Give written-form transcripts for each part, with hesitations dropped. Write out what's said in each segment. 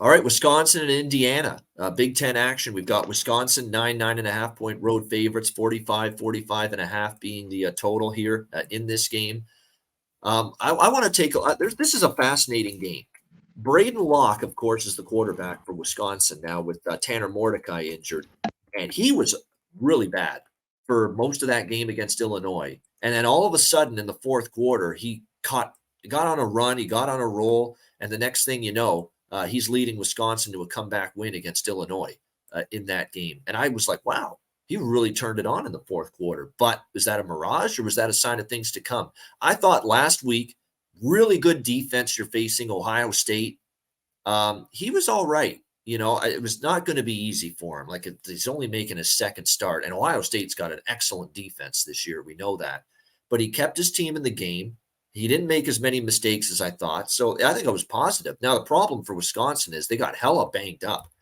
All right, Wisconsin and Indiana, Big Ten action. We've got Wisconsin, 9.5 point road favorites, 45 and a half being the total here in this game. I want to this is a fascinating game. Braden Locke, of course, is the quarterback for Wisconsin now with Tanner Mordecai injured. And he was really bad for most of that game against Illinois. And then all of a sudden in the fourth quarter, he got on a run, he got on a roll. And the next thing you know, he's leading Wisconsin to a comeback win against Illinois in that game. And I was like, wow, he really turned it on in the fourth quarter. But was that a mirage or was that a sign of things to come? I thought last week, really good defense you're facing, Ohio State. He was all right. It was not going to be easy for him. Like he's only making his second start, and Ohio State's got an excellent defense this year. We know that. But he kept his team in the game. He didn't make as many mistakes as I thought. So I think I was positive. Now, the problem for Wisconsin is they got hella banged up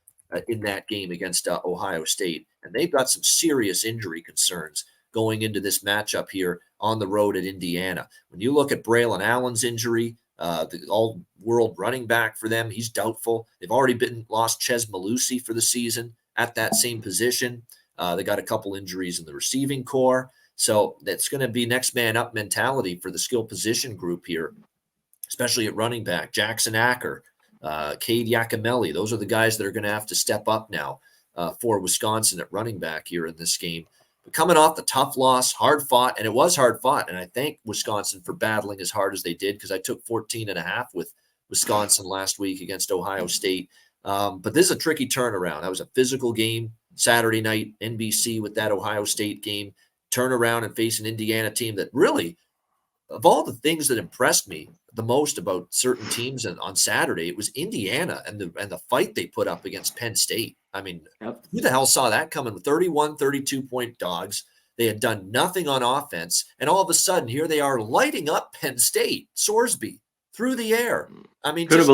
in that game against Ohio State, and they've got some serious injury concerns going into this matchup here on the road at Indiana. When you look at Braylon Allen's injury, the all-world running back for them, he's doubtful. They've already lost Ches Malusi for the season at that same position. They got a couple injuries in the receiving core. So that's going to be next man up mentality for the skill position group here, especially at running back. Jackson Acker, Cade Yakimelli, those are the guys that are going to have to step up now for Wisconsin at running back here in this game. But coming off the tough loss, hard fought, and it was hard fought. And I thank Wisconsin for battling as hard as they did because I took 14.5 with Wisconsin last week against Ohio State. But this is a tricky turnaround. That was a physical game Saturday night, NBC with that Ohio State game. Turn around and face an Indiana team that really, of all the things that impressed me the most about certain teams on Saturday, it was Indiana and the fight they put up against Penn State. I mean, Who the hell saw that coming? 31, 32-point dogs. They had done nothing on offense, and all of a sudden, here they are lighting up Penn State, Sorsby, through the air. I mean, couldn't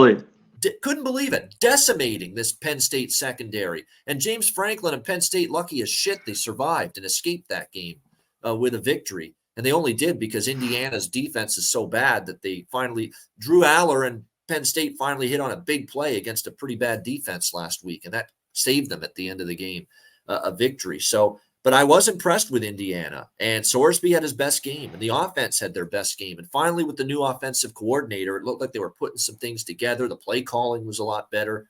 believe it. Decimating this Penn State secondary. And James Franklin and Penn State, lucky as shit, they survived and escaped that game with a victory. And they only did because Indiana's defense is so bad that they finally, Drew Aller and Penn State finally hit on a big play against a pretty bad defense last week. And that saved them at the end of the game, a victory. So, but I was impressed with Indiana, and Sorsby had his best game, and the offense had their best game. And finally, with the new offensive coordinator, it looked like they were putting some things together. The play calling was a lot better.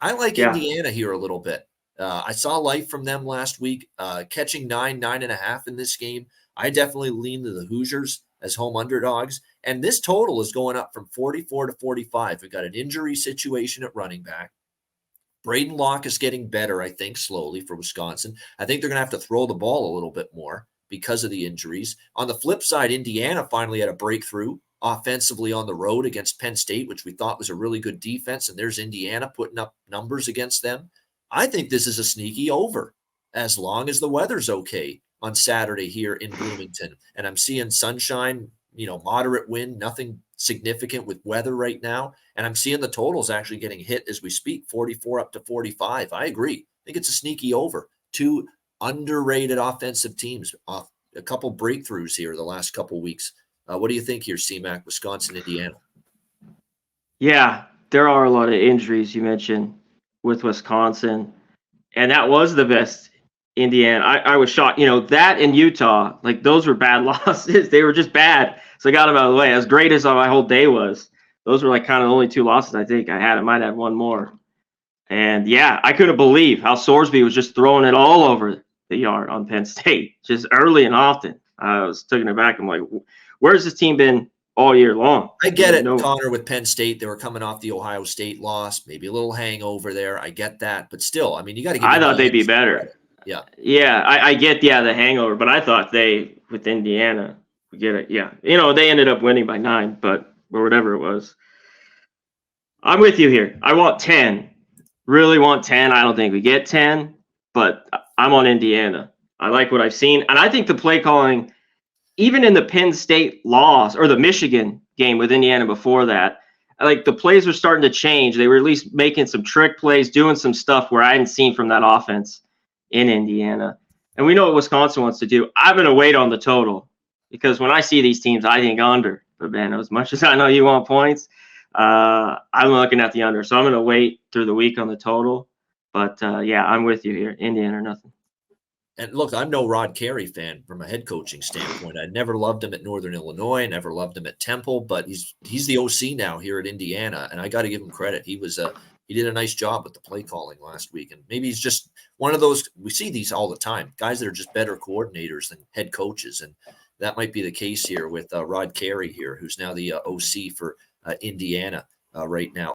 I like Indiana here a little bit. I saw life from them last week, catching 9.5 in this game. I definitely lean to the Hoosiers as home underdogs. And this total is going up from 44 to 45. We've got an injury situation at running back. Braden Locke is getting better, I think, slowly for Wisconsin. I think they're going to have to throw the ball a little bit more because of the injuries. On the flip side, Indiana finally had a breakthrough offensively on the road against Penn State, which we thought was a really good defense. And there's Indiana putting up numbers against them. I think this is a sneaky over as long as the weather's okay on Saturday here in Bloomington. And I'm seeing sunshine, moderate wind, nothing significant with weather right now. And I'm seeing the totals actually getting hit as we speak, 44 up to 45. I agree. I think it's a sneaky over. Two underrated offensive teams, a couple breakthroughs here the last couple weeks. What do you think here, CMAC, Wisconsin, Indiana? Yeah, there are a lot of injuries you mentioned with Wisconsin, and that was the best Indiana. I was shocked. That in Utah, like those were bad losses. They were just bad. So I got them out of the way. As great as my whole day was, those were like kind of the only two losses I think I had. I might have one more. And yeah, I couldn't believe how Sorsby was just throwing it all over the yard on Penn State, just early and often. I was taken aback. I'm like, where's this team been all year long? I get it, Conor, with Penn State. They were coming off the Ohio State loss, maybe a little hangover there. I get that. But still, I mean, you got to give I thought they'd be better. Yeah. Yeah, I get, the hangover, but I thought with Indiana, would get it. Yeah. They ended up winning by 9, or whatever it was. I'm with you here. I want 10. Really want 10. I don't think we get 10, but I'm on Indiana. I like what I've seen. And I think the play calling, even in the Penn State loss or the Michigan game with Indiana before that, like the plays were starting to change. They were at least making some trick plays, doing some stuff where I hadn't seen from that offense in Indiana. And we know what Wisconsin wants to do. I'm going to wait on the total because when I see these teams, I think under. But, man, as much as I know you want points, I'm looking at the under, so I'm going to wait through the week on the total. But yeah, I'm with you here. Indiana or nothing. And look, I'm no Rod Carey fan from a head coaching standpoint. I never loved him at Northern Illinois, never loved him at Temple, but he's the OC now here at Indiana, and I got to give him credit. He did a nice job with the play calling last week, and maybe he's just one of those. We see these all the time, guys that are just better coordinators than head coaches, and that might be the case here with Rod Carey here, who's now the OC for Indiana right now.